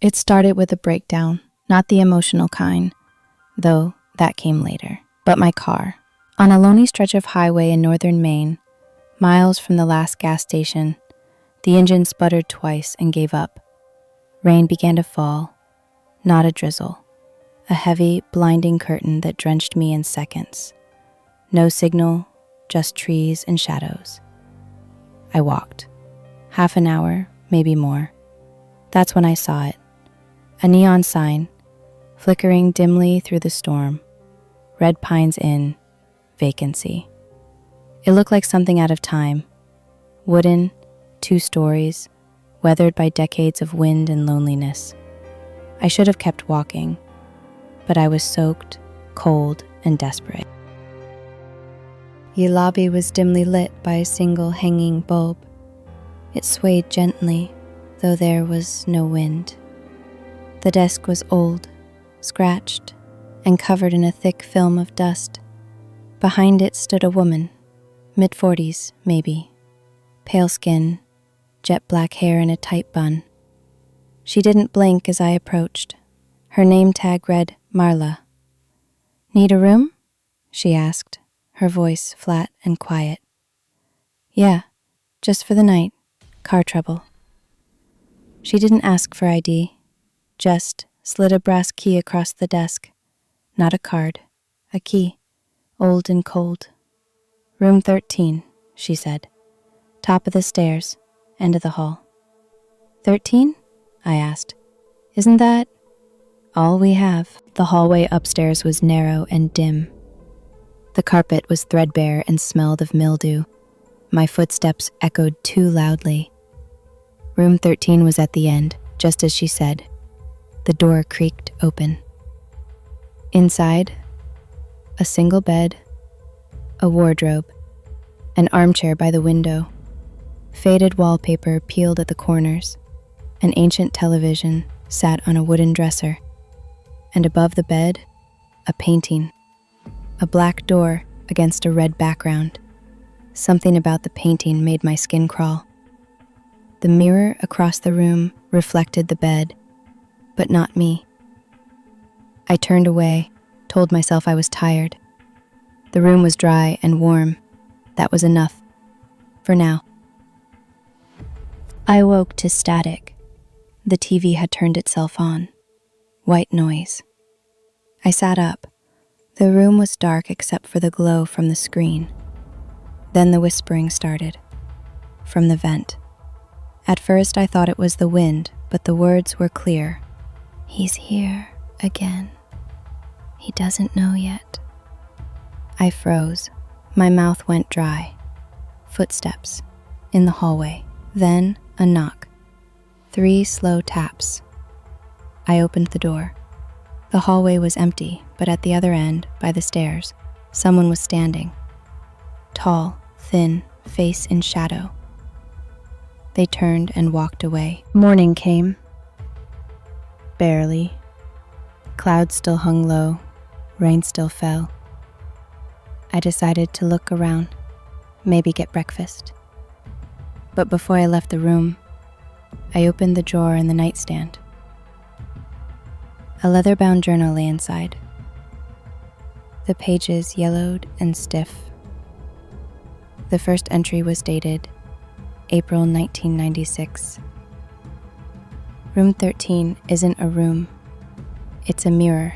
It started with a breakdown, not the emotional kind, though that came later, but my car. On a lonely stretch of highway in northern Maine, miles from the last gas station, the engine sputtered twice and gave up. Rain began to fall, not a drizzle, a heavy, blinding curtain that drenched me in seconds. No signal, just trees and shadows. I walked. Half an hour, maybe more. That's when I saw it. A neon sign, flickering dimly through the storm. Red Pines Inn, vacancy. It looked like something out of time. Wooden, 2 stories, weathered by decades of wind and loneliness. I should have kept walking, but I was soaked, cold, and desperate. The lobby was dimly lit by a single hanging bulb. It swayed gently, though there was no wind. The desk was old, scratched, and covered in a thick film of dust. Behind it stood a woman, mid-40s, maybe. Pale skin, jet black hair in a tight bun. She didn't blink as I approached. Her name tag read Marla. "Need a room?" she asked, her voice flat and quiet. "Yeah, just for the night. Car trouble." She didn't ask for ID, just slid a brass key across the desk. Not a card, a key, old and cold. "Room 13, she said. "Top of the stairs, end of the hall." 13? I asked. "Isn't that all we have?" The hallway upstairs was narrow and dim. The carpet was threadbare and smelled of mildew. My footsteps echoed too loudly. Room 13 was at the end, just as she said. The door creaked open. Inside, a single bed, a wardrobe, an armchair by the window, faded wallpaper peeled at the corners, an ancient television sat on a wooden dresser, and above the bed, a painting, a black door against a red background. Something about the painting made my skin crawl. The mirror across the room reflected the bed, but not me. I turned away, told myself I was tired. The room was dry and warm. That was enough. For now. I awoke to static. The TV had turned itself on. White noise. I sat up. The room was dark except for the glow from the screen. Then the whispering started. From the vent. At first I thought it was the wind, but the words were clear. "He's here again. He doesn't know yet." I froze. My mouth went dry. Footsteps. In the hallway. Then a knock. 3 slow taps. I opened the door. The hallway was empty, but at the other end, by the stairs, someone was standing. Tall, thin, face in shadow. They turned and walked away. Morning came. Barely. Clouds still hung low. Rain still fell. I decided to look around, maybe get breakfast. But before I left the room, I opened the drawer in the nightstand. A leather-bound journal lay inside. The pages yellowed and stiff. The first entry was dated April 1996. Room 13 isn't a room. It's a mirror.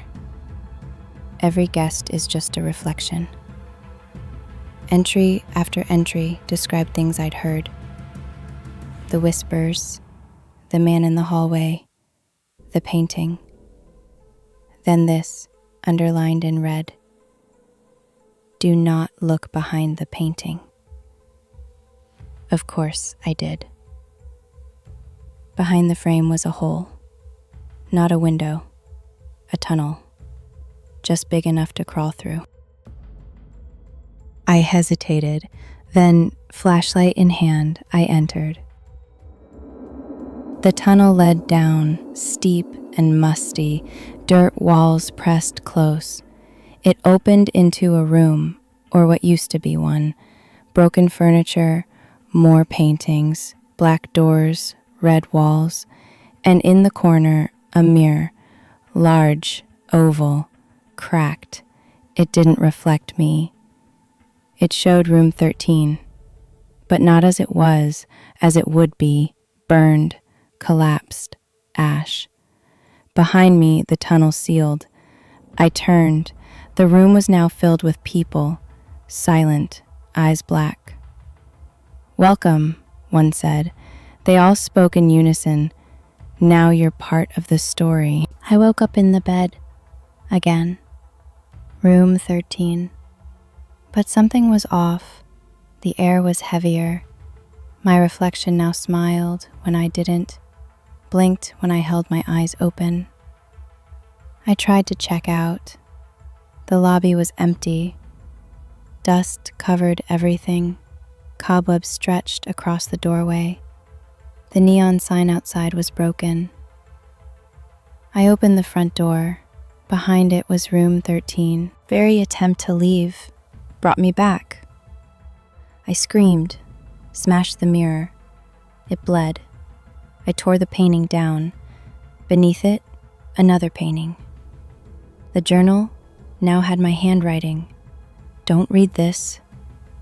Every guest is just a reflection. Entry after entry described things I'd heard. The whispers, the man in the hallway, the painting. Then this, underlined in red. Do not look behind the painting. Of course, I did. Behind the frame was a hole. Not a window, a tunnel, just big enough to crawl through. I hesitated, then, flashlight in hand, I entered. The tunnel led down, steep and musty, dirt walls pressed close. It opened into a room, or what used to be one. Broken furniture, more paintings, black doors, red walls, and in the corner, A mirror, large, oval, cracked. It didn't reflect me. It showed room 13, but not as it was, as it would be, burned, collapsed, ash. Behind me, the tunnel sealed. I turned. The room was now filled with people, silent, eyes black. "Welcome," one said. They all spoke in unison. "Now you're part of the story." I woke up in the bed again. Room 13. But something was off. The air was heavier. My reflection now smiled when I didn't, blinked when I held my eyes open. I tried to check out. The lobby was empty. Dust covered everything. Cobwebs stretched across the doorway. The neon sign outside was broken. I opened the front door. Behind it was room 13. Very attempt to leave brought me back. I screamed, smashed the mirror. It bled. I tore the painting down. Beneath it, another painting. The journal now had my handwriting. "Don't read this.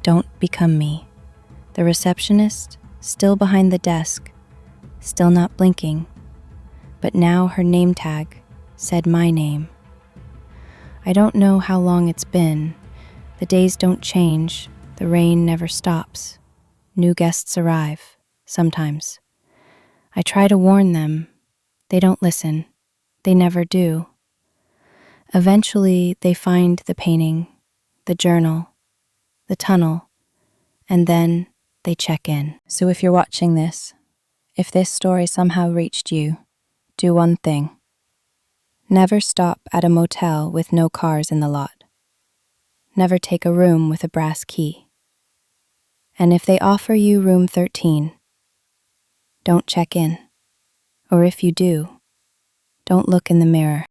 Don't become me." The receptionist, still behind the desk, still not blinking. But now her name tag said my name. I don't know how long it's been. The days don't change. The rain never stops. New guests arrive, sometimes. I try to warn them. They don't listen. They never do. Eventually, they find the painting, the journal, the tunnel, and then they check in. So if you're watching this, if this story somehow reached you, do one thing. Never stop at a motel with no cars in the lot. Never take a room with a brass key. And if they offer you room 13, don't check in. Or if you do, don't look in the mirror.